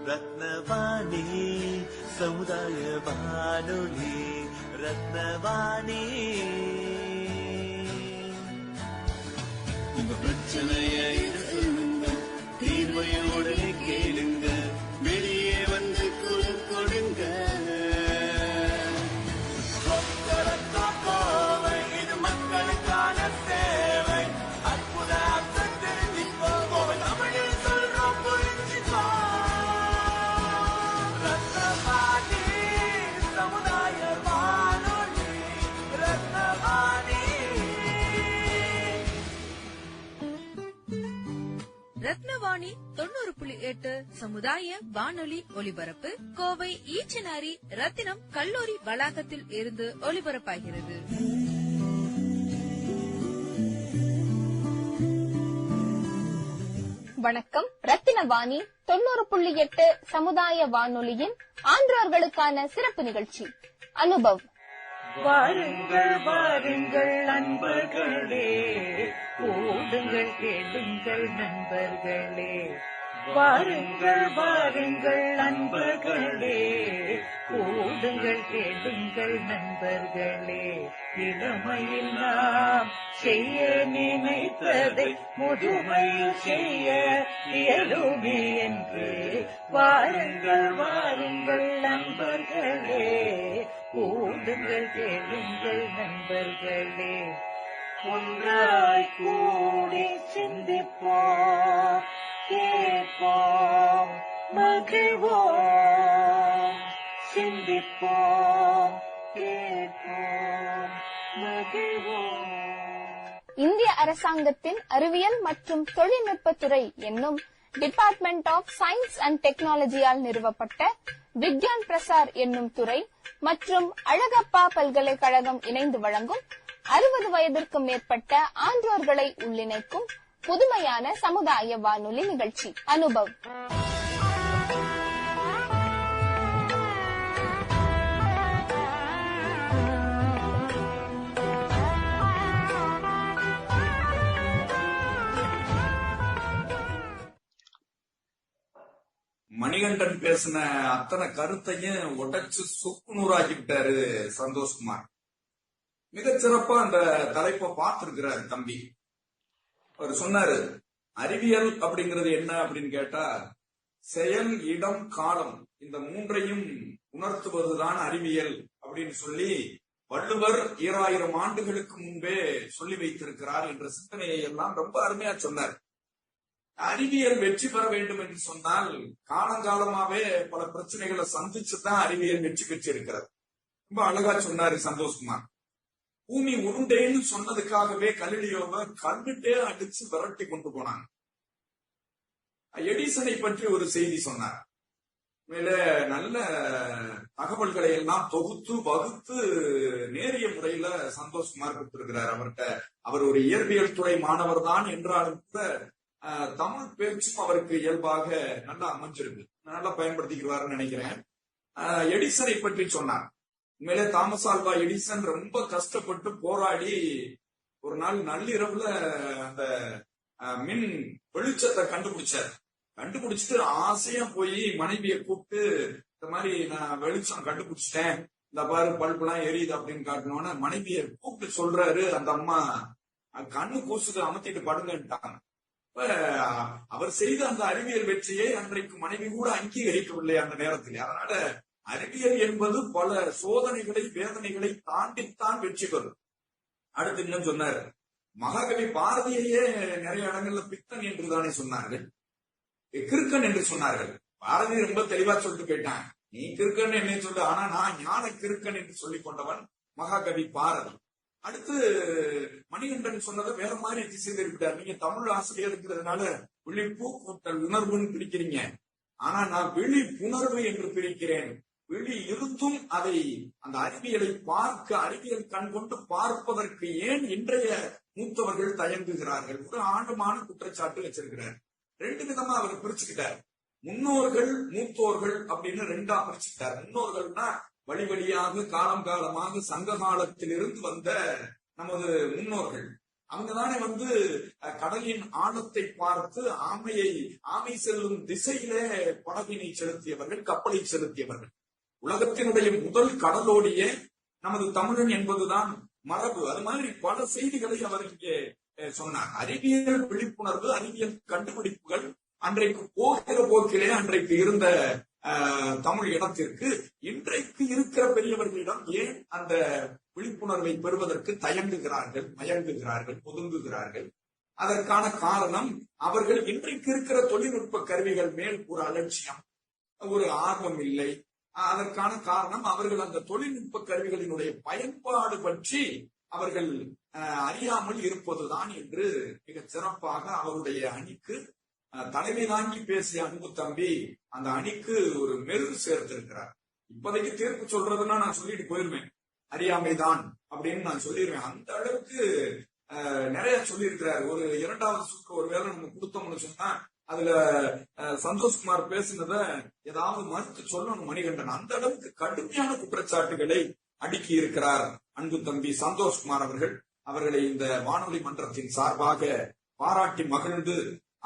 ரத்னவாணி சமுதாய வானொலி ரத்னவாணி. உங்க பிரச்சனைய சொல்லுங்க, தீர்வையோட கேளுங்க, வெளியே வந்து குரல் கொடுங்க. இது மக்களுக்கான சேவை. அற்புத தெரிஞ்சுக்கோ, தமிழில் சொல்றோம் புரிஞ்சுக்கோ. ரத்னவாணி சமுதாய வானொலி ரத்னவாணி. ரத்னவாணி 90.8 சமுதாய வானொலி ஒலிபரப்பு கோவை ஈச்சனாரி ரத்தினம் கல்லூரி வளாகத்தில் இருந்து ஒலிபரப்பாகிறது. வணக்கம். ரத்தினவாணி 90.8 சமுதாய வானொலியின் ஆன்றோர்களுக்கான சிறப்பு நிகழ்ச்சி அனுபவ். வாருங்கள் வாருங்கள் நண்பர்களே, ஓடுங்கள் கேளுங்கள் நண்பர்களே. வாருங்கள் வாருங்கள் நண்பர்களே, ஓடுங்கள் கேளுங்கள் நண்பர்களே. இளமையில் நாம் செய்ய நினைத்ததை முதுமையில் செய்ய இயலுமே என்று. வாருங்கள் வாருங்கள் நண்பர்களே, ஓடுங்கள் கேளுங்கள் நண்பர்களே. ஒன்றாய் கூடி சிந்திப்போம், கேட்போம், மகிழ்வோம். சிந்திப்போம், கேட்போம், மகிழ்வோம். இந்திய அரசாங்கத்தின் அறிவியல் மற்றும் தொழில்நுட்பத்துறை என்னும் டிபார்ட்மெண்ட் ஆஃப் சயின்ஸ் அண்ட் டெக்னாலஜியால் நிறுவப்பட்ட விக்யான் பிரசார் என்னும் துறை மற்றும் அழகப்பா பல்கலைக்கழகம் இணைந்து வழங்கும் 60 வயதிற்கு மேற்பட்ட ஆன்றோர்களை உள்ளிணைக்கும் புதுமையான சமுதாய வானொலி நிகழ்ச்சி அனுபவ். மணிகண்டன் பேசின அத்தனை கருத்தையும் உடைச்சு சுக்கு நூறாக்கிட்டாரு சந்தோஷ்குமார். மிகச்சிறப்பா அந்த தலைப்பை பார்த்திருக்கிறாரு தம்பி. அவர் சொன்னாரு, அறிவியல் அப்படிங்கிறது என்ன அப்படின்னு கேட்டா, செயல், இடம், காலம் இந்த மூன்றையும் உணர்த்துவதுதான் அறிவியல் அப்படின்னு சொல்லி வள்ளுவர் 2000 ஆண்டுகளுக்கு முன்பே சொல்லி வைத்திருக்கிறார் என்ற சிந்தனையை எல்லாம் ரொம்ப அருமையா சொன்னார். அறிவியல் வெற்றி பெற வேண்டும் என்று சொன்னால் காலங்காலமாவே பல பிரச்சனைகளை சந்திச்சுதான் அறிவியல் வெற்றி பெற்றிருக்கிறது. ரொம்ப அழகா சொன்னாரு சந்தோஷ்குமார். பூமி உருண்டேன்னு சொன்னதுக்காகவே கலிலியோவை கல்விட்டே அடிச்சு விரட்டி கொண்டு போனாங்க. எடிசனை பற்றி ஒரு செய்தி சொன்னார். மேல நல்ல தகவல்களை எல்லாம் தொகுத்து வகுத்து நேரிய முறையில சந்தோஷ்குமார் கொடுத்திருக்கிறார். அவர் ஒரு இயற்பியல் துறை மாணவர் தான் என்றாலும் கூட தமிழ் பேச்சும் அவருக்கு இயல்பாக நல்லா அமைஞ்சிருக்கு, நல்லா பயன்படுத்திக்கிறாருன்னு நினைக்கிறேன். எடிசனை பற்றி சொன்னார். உண்மையிலே தாமஸ் ஆல்வா எடிசன் ரொம்ப கஷ்டப்பட்டு போராடி ஒரு நாள் நள்ளிரவுல அந்த மின் வெளிச்சத்தை கண்டுபிடிச்சிட்டு ஆசையா போய் மனைவியை கூப்பிட்டு, இந்த மாதிரி நான் வெளிச்சம் கண்டுபிடிச்சிட்டேன், இந்த பாரு பல்பு எல்லாம் எரியுது அப்படின்னு காட்டணும்னா மனைவியை கூப்பிட்டு சொல்றாரு. அந்த அம்மா கண்ணு கூசுக்கு அமர்த்திட்டு படுங்கன்ட்டாங்க. அவர் செய்த அந்த அறிவியல் வெற்றியை அன்றைக்கு மனைவி கூட அங்கீகரிக்கவில்லை அந்த நேரத்தில். அதனால அறிவியல் என்பது பல சோதனைகளை வேதனைகளை தாண்டித்தான் வெற்றி பெறும். அடுத்து இன்னும் சொன்னார், மகாகவி பாரதியையே நிறைய இடங்கள்ல பித்தன் என்று தானே சொன்னார்கள், கிறுக்கன் என்று சொன்னார்கள். பாரதி ரொம்ப தெளிவா சொல்லிட்டு போயிட்டான், நீ கிறுக்கன் என்ன சொல்லு, ஆனா நான் ஞான கிறுக்கன் என்று சொல்லிக் கொண்டவன் மகாகவி பாரதி. அடுத்து மணிகண்டன் சொன்னதை வேற மாதிரி திசை திருப்பிட்டார். நீங்க தமிழ் ஆசிரியர் இருக்கிறதுனால விழிப்பு கூட்டல் உணர்வுன்னு பிரிக்கிறீங்க, ஆனா நான் விழிப்புணர்வு என்று பிரிக்கிறேன். விழி இருந்தும் அதை அந்த அறிவியலை பார்க்க, அறிவியல் கண் கொண்டு பார்ப்பதற்கு ஏன் இன்றைய மூத்தவர்கள் தயங்குகிறார்கள்? ஒரு ஆழமான குற்றச்சாட்டு வச்சிருக்கிறார். 2 விதமா அவர் பிரிச்சுக்கிட்டார். முன்னோர்கள் மூத்தோர்கள் அப்படின்னு 2ஆ பிரிச்சுக்கிட்டார். முன்னோர்கள்னா வழி வழியாக காலம் காலமாக சங்க காலத்திலிருந்து வந்த நமது முன்னோர்கள். அவங்கதானே கடலின் ஆழத்தை பார்த்து ஆமை செல்லும் திசையிலே படகினை செலுத்தியவர்கள், கப்பலை செலுத்தியவர்கள். உலகத்தினுடைய முதல் கடலோடிய நமது தமிழன் என்பதுதான் மரபு. அது மாதிரி பல செய்திகளை அவர் இங்கே சொன்னார். அறிவியல் விழிப்புணர்வு, அறிவியல் கண்டுபிடிப்புகள் அன்றைக்கு போகிற போக்கிலே அன்றைக்கு இருந்த தமிழ் இடத்திற்கு இன்றைக்கு இருக்கிற பெரியவர்களிடம் ஏன் அந்த விழிப்புணர்வை பெறுவதற்கு தயங்குகிறார்கள், மயங்குகிறார்கள், ஒதுங்குகிறார்கள்? அதற்கான காரணம் அவர்கள் இன்றைக்கு இருக்கிற தொழில்நுட்ப கருவிகள் மேல் ஒரு அலட்சியம், ஒரு ஆர்வம் இல்லை. அதற்கான காரணம் அவர்கள் அந்த தொழில்நுட்ப கருவிகளினுடைய பயன்பாடு பற்றி அவர்கள் அறியாமல் இருப்பதுதான் என்று மிக சிறப்பாக அவருடைய அணிக்கு தலைமை தாங்கி பேசிய அன்பு தம்பி அந்த அணிக்கு ஒரு மெருகு சேர்த்திருக்கிறார். இப்போதைக்கு தீர்ப்பு சொல்றதுன்னா நான் சொல்லிட்டு போயிருவேன், அறியாமைதான் அப்படின்னு நான் சொல்லிடுவேன். அந்த அளவுக்கு நிறைய சொல்லியிருக்கிறார். ஒரு இரண்டாவது சுற்று ஒருவேளை நம்ம கொடுத்தோம்னு சொன்னா அதுல சந்தோஷ்குமார் பேசினத ஏதாவது மறுத்து சொல்லணும் மணிகண்டன். அந்த அளவுக்கு கடுமையான குற்றச்சாட்டுகளை அடுக்கி இருக்கிறார் அன்பு தம்பி சந்தோஷ்குமார் அவர்கள். அவர்களை இந்த வானொலி மன்றத்தின் சார்பாக பாராட்டி மகிழ்ந்து,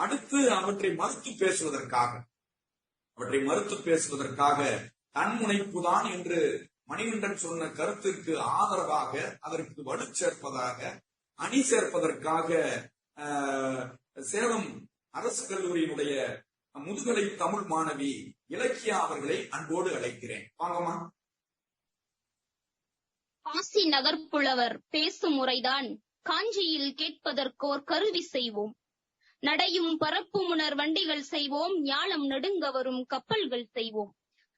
அடுத்து அவற்றை மறுத்து பேசுவதற்காக தன்முனைப்புதான் என்று மணிகண்டன் சொன்ன கருத்திற்கு ஆதரவாக, அதற்கு வலு சேர்ப்பதாக, அணி சேர்ப்பதற்காக சேலம் அரசு கல்லூரியினுடைய முதுகலை தமிழ் மாணவி இலக்கியா அவர்களை அன்போடு அழைக்கிறேன். வாங்கம்மா. காசி நகர்ப்புலவர் பேசும் முறைதான் காஞ்சியில் கேட்பதற்கோர் கருவி செய்வோம். நடையும் பரப்புமுனர் வண்டிகள் செய்வோம், ஞாலம் நெடுங்க வரும் கப்பல்கள் செய்வோம்.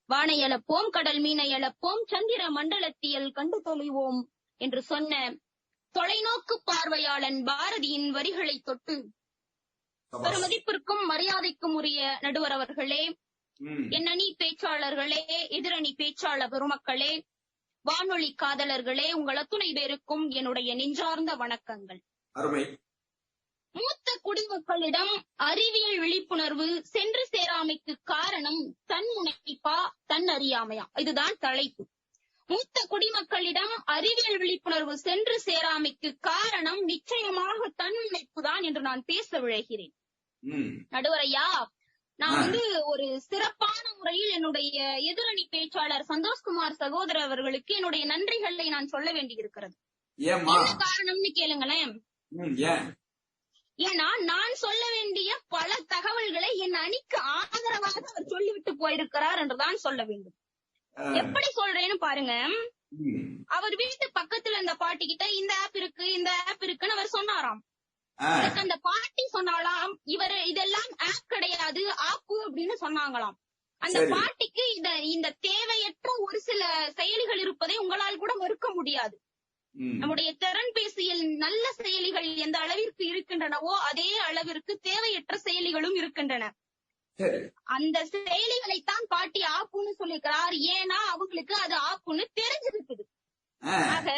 வானை அளப்போம், கடல் மீனை அளப்போம், சந்திர மண்டலத்தியல் கண்டு தொலைவோம் என்று சொன்ன தொலைநோக்கு பார்வையாளன் பாரதியின் வரிகளை தொட்டு பெருமதிப்பிற்கும் மரியாதைக்கும் உரிய நடுவர் அவர்களே, என் அணி பேச்சாளர்களே, எதிரணி பேச்சாளர் பெருமக்களே, வானொலி காதலர்களே, உங்கள் அத்துணை பேருக்கும் என்னுடைய நெஞ்சார்ந்த வணக்கங்கள். மூத்த குடிமக்களிடம் அறிவியல் விழிப்புணர்வு சென்று சேராமைக்கு காரணம் தன்முனைப்பா தன்னறியாமையா? இதுதான் தலைப்பு. மூத்த குடிமக்களிடம் அறிவியல் விழிப்புணர்வு சென்று சேராமைக்கு காரணம் நிச்சயமாக தன்முனைப்பு தான் என்று நான் பேச விழைகிறேன். நடுவரையா, நான் ஒரு சிறப்பான முறையில் என்னுடைய எதிரணி பேச்சாளர் சந்தோஷ்குமார் சகோதரர் அவர்களுக்கு என்னுடைய நன்றிகளை நான் சொல்ல வேண்டியிருக்கிறது. என்ன காரணம்னு கேளுங்களேன். ஏன்னா நான் சொல்ல வேண்டிய பல தகவல்களை என் அணிக்கு ஆதரவாக அவர் சொல்லிவிட்டு போயிருக்கிறார் என்றுதான் சொல்ல வேண்டும். எப்படி சொல்றேன்னு பாருங்க. அவர் வீட்டு பக்கத்துல இந்த பாட்டி கிட்ட இந்த ஆப் இருக்கு, இந்த ஆப் இருக்குன்னு அவர் சொன்னாராம். அந்த பாட்டி சொன்னாலாம், இவர் இதெல்லாம் ஆப் கிடையாது, ஆப்பு அப்படின்னு சொன்னாங்களாம். அந்த பாட்டிக்கு இந்த தேவையற்ற ஒரு சில செயலிகள் இருப்பதை உங்களால் கூட மறுக்க முடியாது. நம்முடைய திறன்பேசியில் நல்ல செயலிகள் எந்த அளவிற்கு இருக்கின்றனவோ அதே அளவிற்கு தேவையற்ற செயலிகளும் இருக்கின்றன. அந்த செயலிகளைத்தான் பாட்டி ஆப்புன்னு சொல்லிக்கிறார். ஏன்னா அவங்களுக்கு அது ஆப்புன்னு தெரிஞ்சிருக்குது. ஆக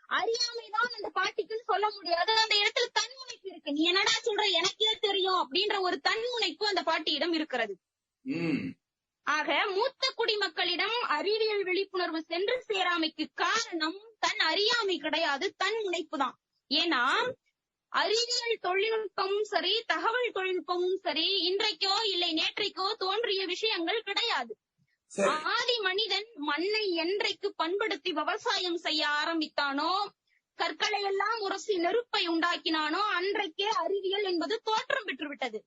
அறியாமைதான் அந்த பாட்டிக்குன்னு சொல்ல முடியாது. அந்த இடத்துல தன்முனைப்பு இருக்கு. நீ என்னடா சொல்ற, எனக்கே தெரியும் அப்படின்ற ஒரு தன்முனைப்பு அந்த பாட்டியிடம் இருக்கிறது. ஆக மூத்த குடிமக்களிடம் அறிவியல் விழிப்புணர்வு சென்று சேராமைக்கு காரணம் தன் அறியாமை கிடையாது, தன் முனைப்பு தான். ஏன்னா அறிவியல் தொழில்நுட்பமும் சரி, தகவல் தொழில்நுட்பமும் சரி, இன்றைக்கோ இல்லை நேற்றைக்கோ தோன்றிய விஷயங்கள் கிடையாது. ஆதி மனிதன் மண்ணை என்றைக்கு பண்படுத்தி விவசாயம் செய்ய ஆரம்பித்தானோ, கற்களை எல்லாம் உரசி நெருப்பை உண்டாக்கினானோ, அன்றைக்கே அறிவியல் என்பது தோற்றம் பெற்று விட்டது.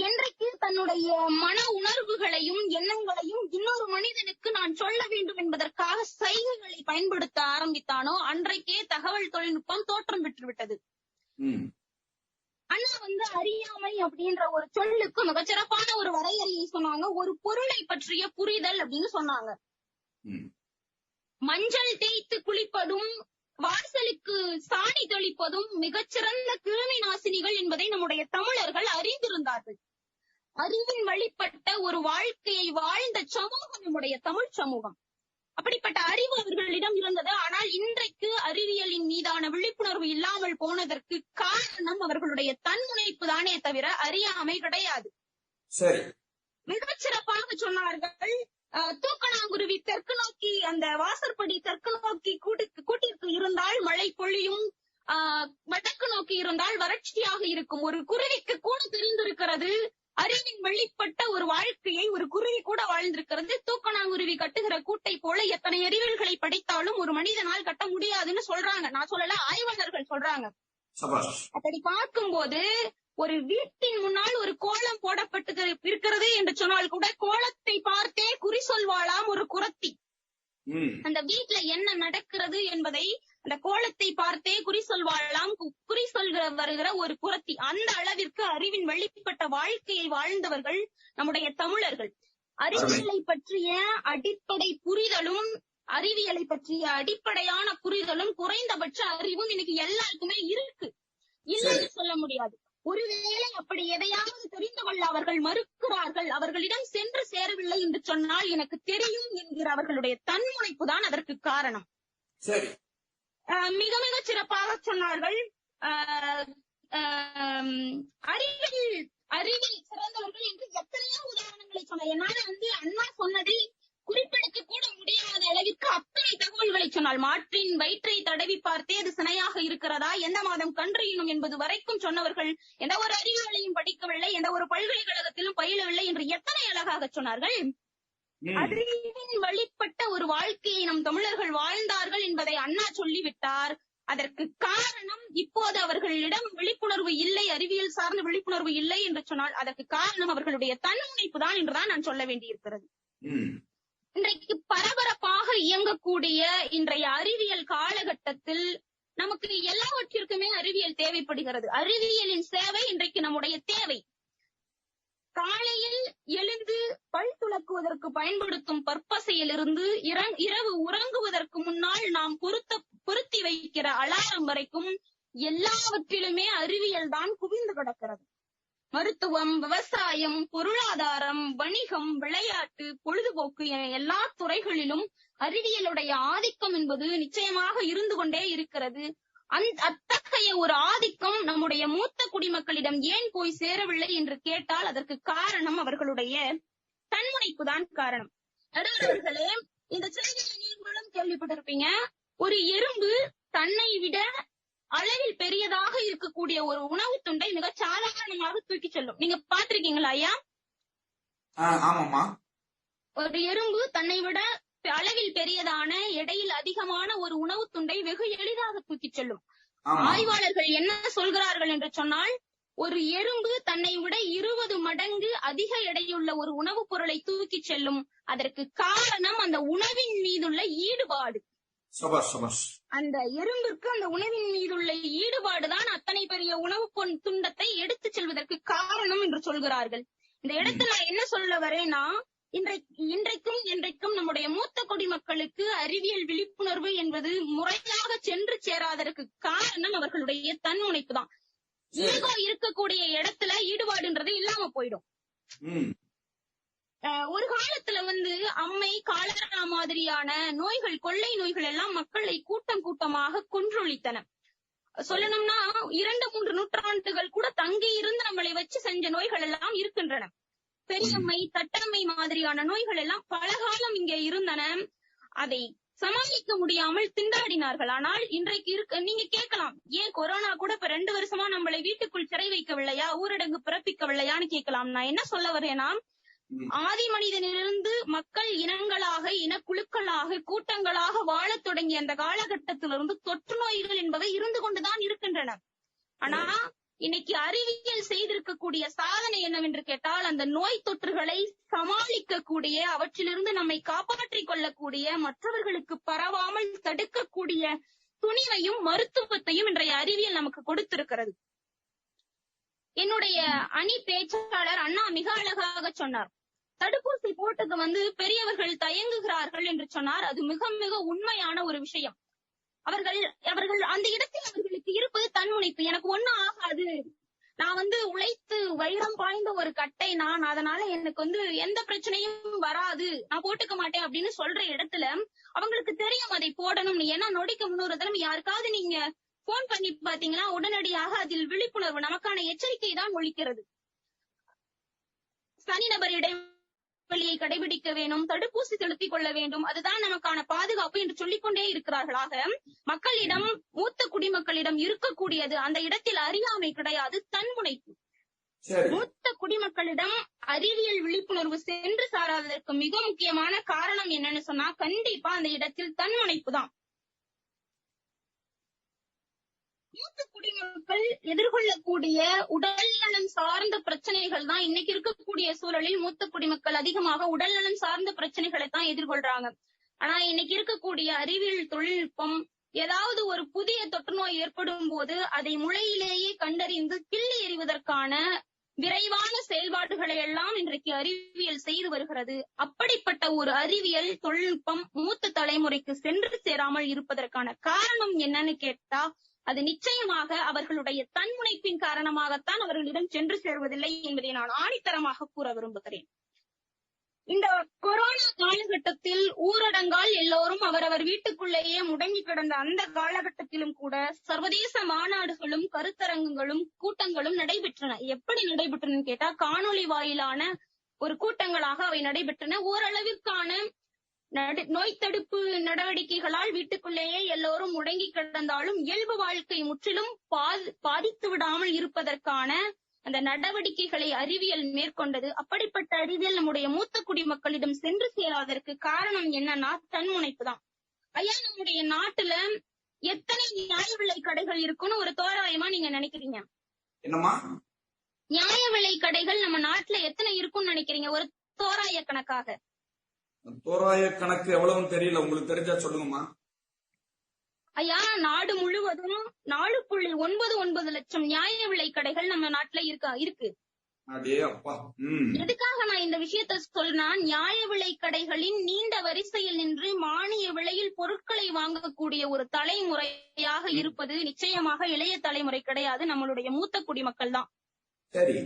என்றைக்கு தன்னுடைய மன உணர்வுகளையும் எண்ணங்களையும் இன்னொரு மனிதனுக்கு நான் சொல்ல வேண்டும் என்பதற்காக சைகைகளை பயன்படுத்த ஆரம்பித்தானோ, அன்றைக்கே தகவல் தொழில்நுட்பம் தோற்றம் பெற்று விட்டது. அண்ணா அறியாமை அப்படின்ற ஒரு சொல்லுக்கு மிகச்சிறப்பான ஒரு வரையறையை சொன்னாங்க. ஒரு பொருளை பற்றிய புரிதல் அப்படின்னு சொன்னாங்க. மஞ்சள் தேய்த்து குளிப்பதும் வாசலுக்கு சாணி தெளிப்பதும் மிகச்சிறந்த கிருமி நாசினிகள் என்பதை நம்முடைய தமிழர்கள் அறிந்திருந்தார்கள். அறிவின் வழிபட்ட ஒரு வாழ்க்கையை வாழ்ந்த சமூகம் நம்முடைய தமிழ் சமூகம். அப்படிப்பட்ட அறிவு அவர்களிடம் இருந்தது. ஆனால் இன்றைக்கு அறிவியலின் மீதான விழிப்புணர்வு இல்லாமல் போனதற்கு காரணம் அவர்களுடைய தன்முனைப்பு தானே தவிர அறியாமை கிடையாது. மிகச்சிறப்பாக சொன்னார்கள். தூக்கணாங்குருவி தெற்கு நோக்கி, அந்த வாசற்படி தெற்கு நோக்கி கூட்டிற்கு இருந்தால் மழை பொழியும், வடக்கு நோக்கி இருந்தால் வறட்சியாக இருக்கும். ஒரு குருவிக்கு கூட தெரிந்திருக்கிறது அறிவின் வெளிப்பட்ட ஒரு வாழ்க்கையை ஒரு குருவி கூட வாழ்ந்திருக்கிறது. தூக்கணாங்குருவி கட்டுகிற கூட்டை போல எத்தனை அறிவியல்களை படித்தாலும் ஒரு மனிதனால் கட்ட முடியாதுன்னு சொல்றாங்க. நான் சொல்லல, ஆய்வாளர்கள் சொல்றாங்க. அப்படி பார்க்கும்போது ஒரு வீட்டின் முன்னால் ஒரு கோலம் போடப்பட்டு இருக்கிறது என்று சொன்னால் கூட கோலத்தை பார்த்தே குறி சொல்வாளாம் ஒரு குரத்தி. அந்த வீட்டுல என்ன நடக்கிறது என்பதை அந்த கோலத்தை பார்த்தே குறி சொல்வாளாம், குறி சொல்கிற வருகிற ஒரு குரத்தி. அந்த அளவிற்கு அறிவின் வெளிப்பட்ட வாழ்க்கையை வாழ்ந்தவர்கள் நம்முடைய தமிழர்கள். அறிவியலை பற்றிய அடிப்படை புரிதலும் அறிவியலை பற்றிய அடிப்படையான புரிதலும் குறைந்தபட்ச அறிவும் இன்னைக்கு எல்லாருக்குமே இருக்கு, இல்லைன்னு சொல்ல முடியாது. ஒருவேளை அப்படி எதையாவது தெரிந்து கொள்ள அவர்கள் மறுக்கிறார்கள், அவர்களிடம் சென்று சேரவில்லை என்று சொன்னால் எனக்கு தெரியும் என்கிற அவர்களுடைய தன்முனைப்பு தான் அதற்கு காரணம். சரி, மிக மிக சிறப்பாக சொன்னார்கள். அறிவில் சிறந்தவர்கள் என்று எத்தனையோ உதாரணங்களை சொன்னார். என்னால அண்ணா சொன்னதை குறிப்பெடுக்க கூட முடியாத அளவிற்கு அத்தனை தகவல்களை சொன்னால். மாற்றின் வயிற்றை தடவி பார்த்தே அது சினையாக இருக்கிறதா, எந்த மாதம் கன்று ஈனும் என்பது வரைக்கும் சொன்னவர்கள் எந்த ஒரு அறிவியலையும் படிக்கவில்லை, எந்த ஒரு பல்கலைக்கழகத்திலும் பயிலவில்லை என்று எத்தனை அழகாக சொன்னார்கள். அறிவின் வழிபட்ட ஒரு வாழ்க்கையை நம் தமிழர்கள் வாழ்ந்தார்கள் என்பதை அண்ணா சொல்லிவிட்டார். அதற்கு காரணம் இப்போது அவர்களிடம் விழிப்புணர்வு இல்லை, அறிவியல் சார்ந்த விழிப்புணர்வு இல்லை என்று சொன்னால் அதற்கு காரணம் அவர்களுடைய தன்முனைப்பு தான் என்றுதான் நான் சொல்ல வேண்டியிருக்கிறது. இன்றைக்கு பரபரப்பாக இயங்கக்கூடிய இன்றைய அறிவியல் காலகட்டத்தில் நமக்கு எல்லாவற்றிற்குமே அறிவியல் தேவைப்படுகிறது. அறிவியலின் சேவை இன்றைக்கு நம்முடைய தேவை. காலையில் எழுந்து பல் துலக்குவதற்கு பயன்படுத்தும் பற்பசையிலிருந்து இரவு உறங்குவதற்கு முன்னால் நாம் பொருத்தி வைக்கிற அலாரம் வரைக்கும் எல்லாவற்றிலுமே அறிவியல் தான் குவிந்து கிடக்கிறது. மருத்துவம், விவசாயம், பொருளாதாரம், வணிகம், விளையாட்டு, பொழுதுபோக்கு என எல்லா துறைகளிலும் அறிவியலுடைய ஆதிக்கம் என்பது நிச்சயமாக இருந்து கொண்டே இருக்கிறது. அத்தகைய ஒரு ஆதிக்கம் நம்முடைய மூத்த குடிமக்களிடம் ஏன் போய் சேரவில்லை என்று கேட்டால் அதற்கு காரணம் அவர்களுடைய தன்முனைப்பு தான் காரணம். நடுவர்களே, இந்த செய்தியை நீங்களும் கேள்விப்பட்டிருப்பீங்க. ஒரு எறும்பு தன்னை விட அளவில் பெரியதாக இருக்கக்கூடிய ஒரு உணவு துண்டை மிக சாதாரணமாக தூக்கி செல்லும். நீங்க பாத்திருக்கீங்களா ஐயா? ஆமாமா. ஒரு எறும்பு தன்னை விட அளவில் பெரியதான எடையில் அதிகமான ஒரு உணவு துண்டை வெகு எளிதாக தூக்கி செல்லும். ஆய்வாளர்கள் என்ன சொல்கிறார்கள் என்று சொன்னால், ஒரு எறும்பு தன்னை விட 20 மடங்கு அதிக எடையுள்ள ஒரு உணவுப் பொருளை தூக்கி செல்லும். அதற்கு காரணம் அந்த உணவின் மீதுள்ள ஈடுபாடு. அந்த எறும்பிற்கு அந்த உணவின் மீதுள்ள ஈடுபாடுதான் அத்தனை பெரிய உணவு துண்டத்தை எடுத்து செல்வதற்கு காரணம் என்று சொல்கிறார்கள். இந்த இடத்துல நான் என்ன சொல்ல வரேன்னா, இன்றைக்கும் நம்முடைய மூத்த குடிமக்களுக்கு அறிவியல் விழிப்புணர்வு என்பது முறையாக சென்று சேராததற்கு காரணம் அவர்களுடைய தன்முனைப்பு தான். ஈகோ இருக்கக்கூடிய இடத்துல ஈடுபாடுன்றது இல்லாம போயிடும். ஒரு காலத்துல அம்மை, காலரா மாதிரியான நோய்கள், கொள்ளை நோய்கள் எல்லாம் மக்களை கூட்டம் கூட்டமாக கொன்றொழித்தன. சொல்லணும்னா 2-3 நூற்றாண்டுகள் கூட தங்கி இருந்து நம்மளை வச்சு செஞ்ச நோய்கள் எல்லாம் இருக்கின்றன. பெரியம்மை, தட்டம்மை மாதிரியான நோய்கள் எல்லாம் பல காலம் இங்கே இருந்தன. அதை சமாளிக்க முடியாமல் திண்டாடினார்கள். ஆனால் இன்றைக்கு நீங்க கேட்கலாம், ஏன் கொரோனா கூட இப்ப 2 வருஷமா நம்மளை வீட்டுக்குள் சிறை வைக்கவில்லையா, ஊரடங்கு பிறப்பிக்கவில்லையான்னு கேட்கலாம். நான் என்ன சொல்ல வரேன்னா, ஆதி மனிதனிலிருந்து மக்கள் இனங்களாக, இனக்குழுக்களாக, கூட்டங்களாக வாழத் தொடங்கிய அந்த காலகட்டத்திலிருந்து தொற்று நோய்கள் என்பவை இருந்து கொண்டுதான் இருக்கின்றன. ஆனா இன்னைக்கு அறிவியல் செய்திருக்கக்கூடிய சாதனை என்னவென்று கேட்டால், அந்த நோய் தொற்றுகளை சமாளிக்கக்கூடிய, அவற்றிலிருந்து நம்மை காப்பாற்றிக் கொள்ளக்கூடிய, மற்றவர்களுக்கு பரவாமல் தடுக்கக்கூடிய துணிவையும் மருத்துவத்தையும் இன்றைய அறிவியல் நமக்கு கொடுத்திருக்கிறது. என்னுடைய அணி பேச்சாளர் அண்ணா மிக அழகாக சொன்னார். தடுப்பூசி போட்டுக்கு பெரியவர்கள் தயங்குகிறார்கள் என்று சொன்னார். அது மிக மிக உண்மையான ஒரு விஷயம். அவர்கள் அந்த இடத்தில் அவர்களுக்கு இருப்பது தன்முனைப்பு. எனக்கு ஒண்ணும் ஆகாது, நான் உழைத்து வைரம் பாய்ந்த ஒரு கட்டை நான், அதனால எனக்கு எந்த பிரச்சனையும் வராது, நான் போட்டுக்க மாட்டேன் அப்படின்னு சொல்ற இடத்துல அவங்களுக்கு தெரியும் அதை போடணும்னு. ஏன்னா நொடிக்கு 300 தடவை யாருக்காவது நீங்க போன் பண்ணி பாத்தீங்கன்னா உடனடியாக அதில் விழிப்புணர்வு, நமக்கான எச்சரிக்கை தான் ஒலிக்கிறது. தனிநபர் இடைவெளியை கடைபிடிக்க வேண்டும், தடுப்பூசி செலுத்திக் கொள்ள வேண்டும், அதுதான் நமக்கான பாதுகாப்பு என்று சொல்லிக்கொண்டே இருக்கிறார்களாக மக்களிடம், மூத்த குடிமக்களிடம் இருக்கக்கூடியது அந்த இடத்தில் அறியாமை கிடையாது, தன்முனைப்பு. மூத்த குடிமக்களிடம் அறிவியல் விழிப்புணர்வு சென்று சாராததற்கு மிக முக்கியமான காரணம் என்னன்னு சொன்னா கண்டிப்பா அந்த இடத்தில் தன்முனைப்பு தான். மூத்த குடிமக்கள் எதிர்கொள்ளக்கூடிய உடல் நலம் சார்ந்த பிரச்சனைகள் தான் இன்னைக்கு இருக்கக்கூடிய சூழலில் மூத்த குடிமக்கள் அதிகமாக உடல் நலம் சார்ந்த பிரச்சனைகளை தான் எதிர்கொள்றாங்க. ஆனா இன்னைக்கு இருக்கக்கூடிய அறிவியல் தொழில்நுட்பம் ஏதாவது ஒரு புதிய தொற்று நோய் ஏற்படும் போது அதை முளையிலேயே கண்டறிந்து கிள்ளி எறிவதற்கான விரைவான செயல்பாடுகளை எல்லாம் இன்றைக்கு அறிவியல் செய்து வருகிறது. அப்படிப்பட்ட ஒரு அறிவியல் தொழில்நுட்பம் மூத்த தலைமுறைக்கு சென்று சேராமல் இருப்பதற்கான காரணம் என்னன்னு கேட்டா அது நிச்சயமாக அவர்களுடைய தன்முனைப்பின் காரணமாகத்தான் அவர்களிடம் சென்று சேர்வதில்லை என்பதை நான் ஆணித்தரமாக கூற விரும்புகிறேன். இந்த கொரோனா காலகட்டத்தில் ஊரடங்கால் எல்லோரும் அவரவர் வீட்டுக்குள்ளேயே முடங்கி கிடந்த அந்த காலகட்டத்திலும் கூட சர்வதேச மாநாடுகளும் கருத்தரங்குகளும் கூட்டங்களும் நடைபெற்றன. எப்படி நடைபெற்றன கேட்டா காணொளி வாயிலான ஒரு கூட்டங்களாக அவை நடைபெற்றன. ஓரளவிற்கான நோய் தடுப்பு நடவடிக்கைகளால் வீட்டுக்குள்ளேயே எல்லோரும் முடங்கி கிடந்தாலும் இயல்பு வாழ்க்கை முற்றிலும் பாதித்து விடாமல் இருப்பதற்கான அந்த நடவடிக்கைகளை அறிவியல் மேற்கொண்டது. அப்படிப்பட்ட அறிவியல் நம்முடைய மூத்த குடிமக்களிடம் சென்று சேராதற்கு காரணம் என்னன்னா தன்முனைப்பு தான். ஐயா, நம்முடைய நாட்டுல எத்தனை நியாய விலை கடைகள் இருக்குன்னு ஒரு தோராயமா நீங்க நினைக்கிறீங்க? என்னமா நியாய விலை கடைகள் நம்ம நாட்டுல எத்தனை இருக்கும்னு நினைக்கிறீங்க ஒரு தோராய கணக்காக? தோராய கணக்கு எவ்வளவுன்னு தெரியல, உங்களுக்கு தெரிஞ்சா சொல்லுங்கம்மா. ஐயா, நாடு முழுவதும் 4.99 லட்சம் நியாய விலை கடைகள் நம்ம நாட்டுல இருக்கு. எதுக்காக நான் இந்த விஷயத்த சொல்றேன்னா, நியாய விலை கடைகளின் நீண்ட வரிசையில் நின்று மானிய விலையில் பொருட்களை வாங்கக்கூடிய ஒரு தலைமுறையாக இருப்பது நிச்சயமாக இளைய தலைமுறை கிடையாது, நம்மளுடைய மூத்த குடிமக்கள் தான். சரி,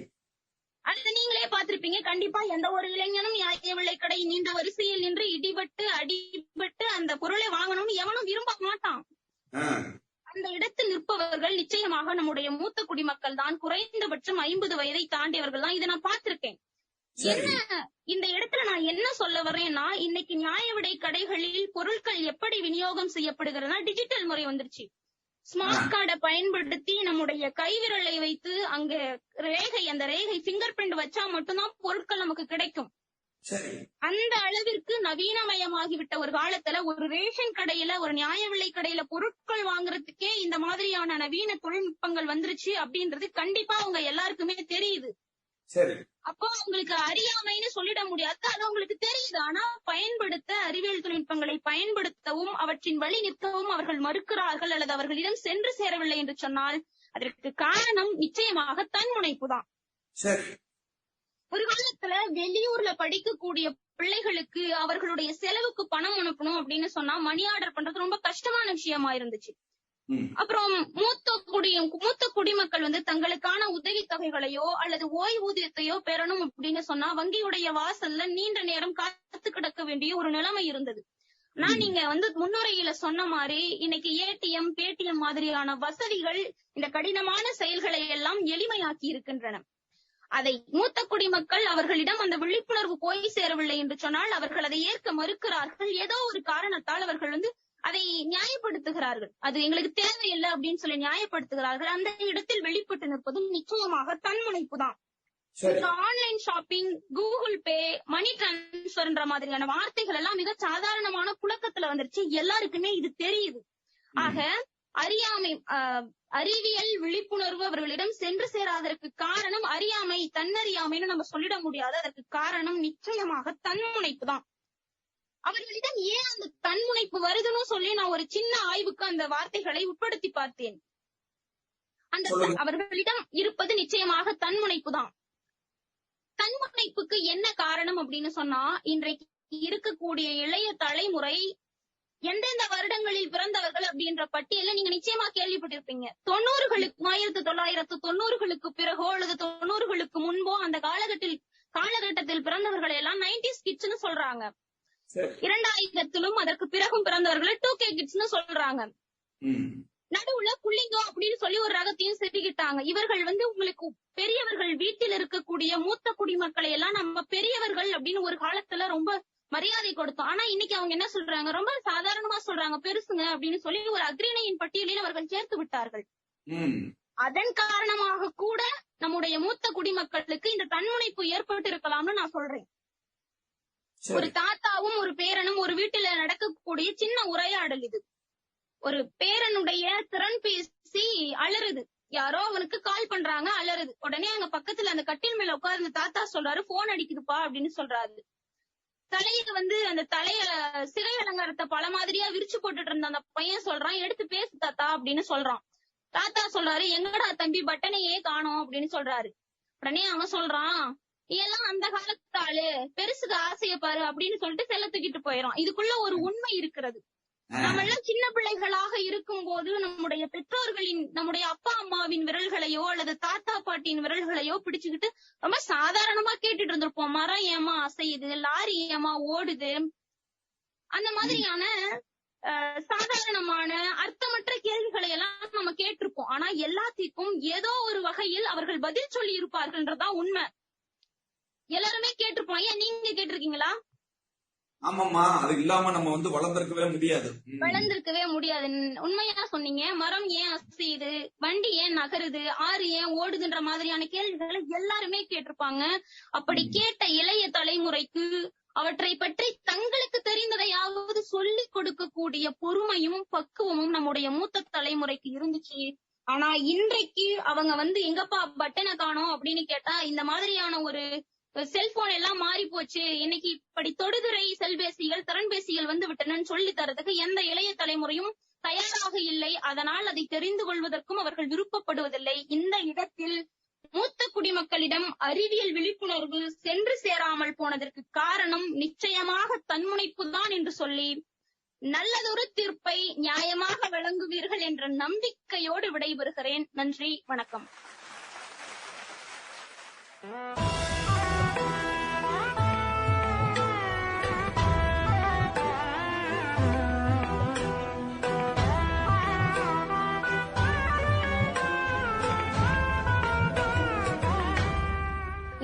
அது நீங்களே பாத்திருப்பீங்க. கண்டிப்பா எந்த ஒரு இளைஞனும் நியாய விலை கடை நீண்ட வரிசையில் நின்று இடிபட்டு அடிபட்டு அந்த பொருளை வாங்கணும்னு எவனும் விரும்ப மாட்டான். அந்த இடத்தில் நிற்பவர்கள் நிச்சயமாக நம்முடைய மூத்த குடிமக்கள் தான். குறைந்தபட்சம் 50 வயதை தாண்டியவர்கள் தான். இதை நான் பார்த்திருக்கேன். என்ன இந்த இடத்துல நான் என்ன சொல்ல வர்றேன்னா, இன்னைக்கு நியாய விலை கடைகளில் பொருட்கள் எப்படி விநியோகம் செய்யப்படுகிறதுனா டிஜிட்டல் முறை வந்துருச்சு. ஸ்மார்ட் கார்டை பயன்படுத்தி நம்முடைய கைவிரலை வைத்து அங்க அந்த ரேகை பிங்கர் பிரிண்ட் வச்சா மட்டும்தான் பொருட்கள் நமக்கு கிடைக்கும். அந்த அளவிற்கு நவீனமயமாகிவிட்ட ஒரு காலத்துல ஒரு ரேஷன் கடையில, ஒரு நியாய விலை கடையில பொருட்கள் வாங்குறதுக்கே இந்த மாதிரியான நவீன தொழில்நுட்பங்கள் வந்துருச்சு அப்படின்றது கண்டிப்பா அவங்க எல்லாருக்குமே தெரியுது. அப்போ அவங்களுக்கு அறியாமைன்னு சொல்லிட முடியாது, அது அவங்களுக்கு தெரியுது. ஆனா பயன்படுத்த, அறிவியல் தொழில்நுட்பங்களை பயன்படுத்தவும் அவற்றின் வழி நிற்கவும் அவர்கள் மறுக்கிறார்கள் அல்லது அவர்களிடம் சென்று சேரவில்லை என்று சொன்னால் அதற்கு காரணம் நிச்சயமாக தன்முனைப்பு தான். ஒரு காலத்துல வெளியூர்ல படிக்கக்கூடிய பிள்ளைகளுக்கு அவர்களுடைய செலவுக்கு பணம் அனுப்பணும் அப்படின்னு சொன்னா மணி ஆர்டர் பண்றது ரொம்ப கஷ்டமான விஷயமா இருந்துச்சு. அப்புறம் மூத்த குடிமக்கள் தங்களுக்கான உதவி தொகைகளையோ அல்லது ஓய்வூதியத்தையோ பெறணும் அப்படின்னு சொன்னா வங்கியுடைய வாசல்ல நீண்ட நேரம் காத்து கிடக்க வேண்டிய ஒரு நிலைமை இருந்தது. நான் நீங்க முன்னுரையில சொன்ன மாதிரி இன்னைக்கு ஏடிஎம், பேடிஎம் மாதிரியான வசதிகள் இந்த கடினமான செயல்களை எல்லாம் எளிமையாக்கி இருக்கின்றன. அதை மூத்த குடிமக்கள் அவர்களிடம் அந்த விழிப்புணர்வு போய் சேரவில்லை என்று சொன்னால் அவர்கள் அதை ஏற்க மறுக்கிறார்கள். ஏதோ ஒரு காரணத்தால் அவர்கள் அதை நியாயப்படுத்துகிறார்கள். அது எங்களுக்கு தேவையில்லை அப்படின்னு சொல்லி நியாயப்படுத்துகிறார்கள். அந்த இடத்தில் வெளிப்பட்டு நிற்பதும் நிச்சயமாக தன்முனைப்பு தான். ஆன்லைன் ஷாப்பிங், கூகுள் பே, மணி டிரான்ஸ்பர்ன்ற மாதிரியான வார்த்தைகள் எல்லாம் மிக சாதாரணமான புழக்கத்துல வந்துருச்சு. எல்லாருக்குமே இது தெரியுது. ஆக அறியாமை, அறிவியல் விழிப்புணர்வு அவர்களிடம் சென்று சேராதற்கு காரணம் அறியாமை, தன்னறியாமைன்னு நம்ம சொல்லிட முடியாது. அதற்கு காரணம் நிச்சயமாக தன்முனைப்பு தான். அவர்களிடம் ஏன் அந்த தன்முனைப்பு வருதுன்னு சொல்லி நான் ஒரு சின்ன ஆய்வுக்கு அந்த வார்த்தைகளை உட்படுத்தி பார்த்தேன். அவர்களிடம் இருப்பது நிச்சயமாக தன்முனைப்பு தான். தன்முனைப்புக்கு என்ன காரணம் அப்படின்னு சொன்னா, இன்றைக்கு இருக்கக்கூடிய இளைய தலைமுறை எந்தெந்த வருடங்களில் பிறந்தவர்கள் அப்படின்ற பட்டியல நீங்க நிச்சயமா கேள்விப்பட்டிருப்பீங்க. 1990களுக்கு பிறகோ அல்லது 90களுக்கு முன்போ அந்த காலகட்டத்தில் பிறந்தவர்கள் எல்லாம் 90s கிட்ஸ்னு சொல்றாங்க. 2000த்திலும் அதற்கு பிறகும் பிறந்தவர்களை 2K கிட்ஸ்னு சொல்றாங்க. நடுவுல புள்ளிங்கோ அப்படின்னு சொல்லி ஒரு ரகத்தையும் செதுக்கிட்டாங்க. இவர்கள் உங்களுக்கு பெரியவர்கள், வீட்டில் இருக்கக்கூடிய மூத்த குடிமக்களை எல்லாம் நம்ம பெரியவர்கள் அப்படின்னு ஒரு காலத்துல ரொம்ப மரியாதை கொடுத்தோம். ஆனா இன்னைக்கு அவங்க என்ன சொல்றாங்க, ரொம்ப சாதாரணமா சொல்றாங்க, பெருசுங்க அப்படின்னு சொல்லி ஒரு அக்ரிணையின் பட்டியலில் அவர்கள் சேர்த்து விட்டார்கள். அதன் காரணமாக கூட நம்முடைய மூத்த குடிமக்களுக்கு இந்த தன்முனைப்பு ஏற்பட்டு இருக்கலாம்னு நான் சொல்றேன். ஒரு தாத்தாவும் ஒரு பேரனும் ஒரு வீட்டுல நடக்கக்கூடிய சின்ன உரையாடல் இது. ஒரு பேரனுடைய திறன் பேசி அலறுது, யாரோ அவனுக்கு கால் பண்றாங்க, அலறுது. உடனே அங்க பக்கத்துல அந்த கட்டில் மேல உட்கார்ந்து தாத்தா சொல்றாரு, போன் அடிக்குதுப்பா அப்படின்னு சொல்றாரு. தலைய அந்த தலைய சிகை அலங்காரத்தை பல மாதிரியா விரிச்சு போட்டுட்டு இருந்த அந்த பையன் சொல்றான், எடுத்து பேசு தாத்தா அப்படின்னு சொல்றான். தாத்தா சொல்றாரு, எங்கடா தம்பி பட்டனையே காணோம் அப்படின்னு சொல்றாரு. உடனே அவன் சொல்றான், நீ எல்லாம் அந்த காலத்து ஆளு, பெருசுக்கு ஆசைய பாரு அப்படின்னு சொல்லிட்டு செல்ல தூக்கிட்டு போயிடும். இதுக்குள்ள ஒரு உண்மை இருக்கிறது. நம்ம எல்லாம் சின்ன பிள்ளைகளாக இருக்கும் போது நம்முடைய பெற்றோர்களின், நம்முடைய அப்பா அம்மாவின் விரல்களையோ அல்லது தாத்தா பாட்டியின் விரல்களையோ பிடிச்சுக்கிட்டு ரொம்ப சாதாரணமா கேட்டுட்டு இருந்திருப்போம். மரம் ஏமா அசையுது, லாரி ஏமா ஓடுது, அந்த மாதிரியான சாதாரணமான அர்த்தமற்ற கேள்விகளை எல்லாம் நம்ம கேட்டிருப்போம். ஆனா எல்லாத்துக்கும் ஏதோ ஒரு வகையில் அவர்கள் பதில் சொல்லி இருப்பார்கள்ன்றதான் உண்மை. எல்லாருமே கேட்டிருப்போம். ஏன் நீங்க கேட்டிருக்கீங்களா? ஆமாமா, அது இல்லாம நம்ம வளர்ந்திருக்கவே முடியாது. உண்மையா சொன்னீங்க. மரம் ஏன் அசையுது, வண்டி ஏன் நகருது, ஆறு ஏன் ஓடுதுன்ற மாதிரியான கேள்விகளை எல்லாருமே கேட்டிருப்பாங்க. அப்படி கேட்ட இளைய தலைமுறைக்கு அவற்றை பற்றி தங்களுக்கு தெரிந்ததையாவது சொல்லிக் கொடுக்கக்கூடிய பொறுமையும் பக்குவமும் நம்முடைய மூத்த தலைமுறைக்கு இருந்துச்சு. ஆனா இன்றைக்கு அவங்க எங்கப்பா பட்டனை காணோம் அப்படின்னு கேட்டா, இந்த மாதிரியான ஒரு செல்போன் எல்லாம் மாறி போச்சு, இன்னைக்கு இப்படி தொடுதிரை செல்பேசிகள், திறன்பேசிகள் விட்டனன்னு சொல்லி தரதுக்கு எந்த இளைய தலைமுறையும் தயாராக இல்லை. அதனால் அதை தெரிந்து கொள்வதற்கும் அவர்கள் விருப்பப்படுவதில்லை. இந்த இடத்தில் மூத்த குடிமக்களிடம் அறிவியல் விழிப்புணர்வு சென்று சேராமல் போனதற்கு காரணம் நிச்சயமாக தன்முனைப்பு தான் என்று சொல்லி, நல்லதொரு தீர்ப்பை நியாயமாக வழங்குவீர்கள் என்ற நம்பிக்கையோடு விடைபெறுகிறேன். நன்றி, வணக்கம்.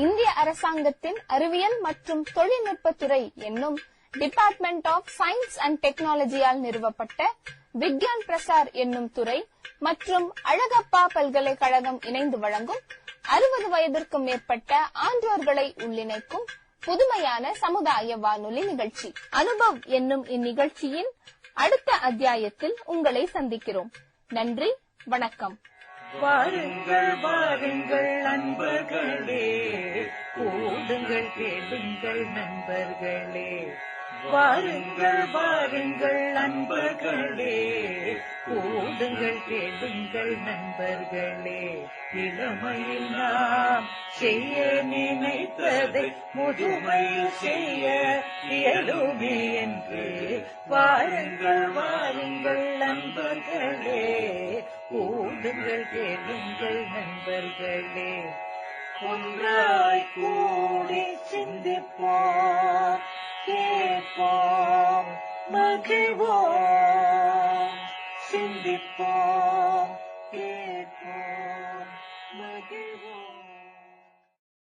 இந்திய அரசாங்கத்தின் அறிவியல் மற்றும் தொழில்நுட்பத்துறை என்னும் டிபார்ட்மெண்ட் ஆஃப் சயின்ஸ் அண்ட் டெக்னாலஜியால் நிறுவப்பட்ட விக்யான் பிரசார் என்னும் துறை மற்றும் அழகப்பா பல்கலைக்கழகம் இணைந்து வழங்கும் 60 வயதிற்கும் மேற்பட்ட ஆன்றோர்களை உள்ளிணைக்கும் புதுமையான சமுதாய வானொலி நிகழ்ச்சி அனுபவ் என்னும் இந்நிகழ்ச்சியின் அடுத்த அத்தியாயத்தில் உங்களை சந்திக்கிறோம். நன்றி, வணக்கம். வாருங்கள் வாருங்கள் நண்பர்களே, கூடுங்கள் கேளுங்கள் நண்பர்களே. வாருங்கள் வாருங்கள் நண்பர்களே, கூடுங்கள் கேளுங்கள் நண்பர்களே. இளமையில் நாம் செய்ய நினைத்ததை முதுமையில் செய்ய இயலுமே என்று வாருங்கள் வாருங்கள் நண்பர்களே, கூடுங்கள் கேளுங்கள் நண்பர்களே. ஒன்றாய் கூடி சிந்திப்போம், கேட்போம், மகிழ்வோம். சிந்திப்போம், கேட்போம், மகிழ்வோம்.